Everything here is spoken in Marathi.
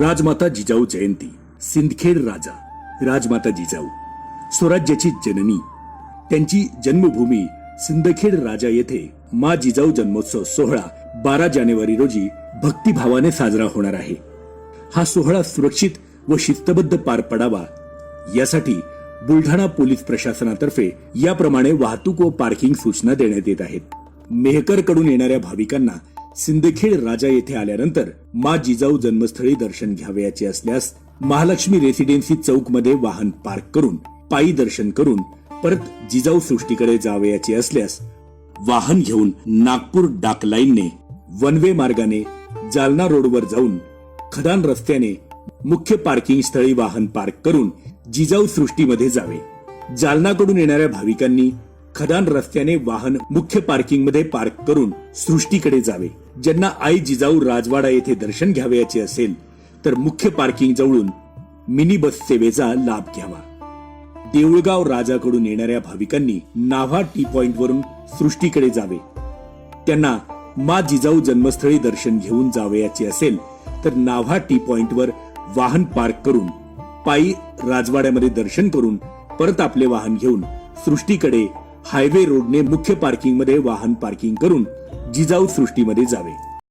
राजमाता जिजाऊ जयंती, सिंदखेड राजा राजमाता जिजाऊ स्वराज्याची जननी, त्यांची जन्मभूमी सिंदखेड राजा येथे मा जिजाऊ जन्मोत्सव सोहळा 12 जानेवारी रोजी भक्तिभावाने साजरा होणार आहे। हा सोहळा सुरक्षित व शिस्तबद्ध पार पडावा यासाठी बुलढाणा पोलीस प्रशासनातर्फे याप्रमाणे वाहतूक व पार्किंग सूचना देण्यात येत आहेत। मेहकर कडून येणाऱ्या भाविकांना सिंदखेड राजा येथे आल्यानंतर मा जिजाऊ जन्मस्थळी दर्शन घ्यावयाचे असल्यास महालक्ष्मी रेसिडेन्सी चौक मध्ये वाहन पार्क करून पायी दर्शन करून परत जिजाऊ सृष्टीकडे जावयाचे असल्यास वाहन घेऊन नागपूर डाक लाईनने वन वे मार्गाने जालना रोडवर जाऊन खदान रस्त्याने मुख्य पार्किंग स्थळी वाहन पार्क करून जिजाऊ सृष्टीमध्ये जावे। जालनाकडून येणाऱ्या भाविकांनी खदान रस्त्याने वाहन मुख्य पार्किंग मध्ये पार्क करून सृष्टीकडे जावे। ज्यांना आई जिजाऊ राजवाडा येथे दर्शन घ्यावयाचे असेल तर मुख्य पार्किंग जवळून मिनी बस सेवेचा लाभ घ्यावा। देऊळगाव राजाकडून येणाऱ्या भाविकांनी नाव्हा टी पॉइंट वरून सृष्टीकडे जावे। त्यांना मा जिजाऊ जन्मस्थळी दर्शन घेऊन जावयाचे असेल तर नाव्हा टी पॉइंट वर वाहन पार्क करून पायी राजवाड्यामध्ये दर्शन करून परत आपले वाहन घेऊन सृष्टीकडे हायवे रोडने मुख्य पार्किंग मध्ये वाहन पार्किंग करून जिजाऊ सृष्टीमध्ये जावे।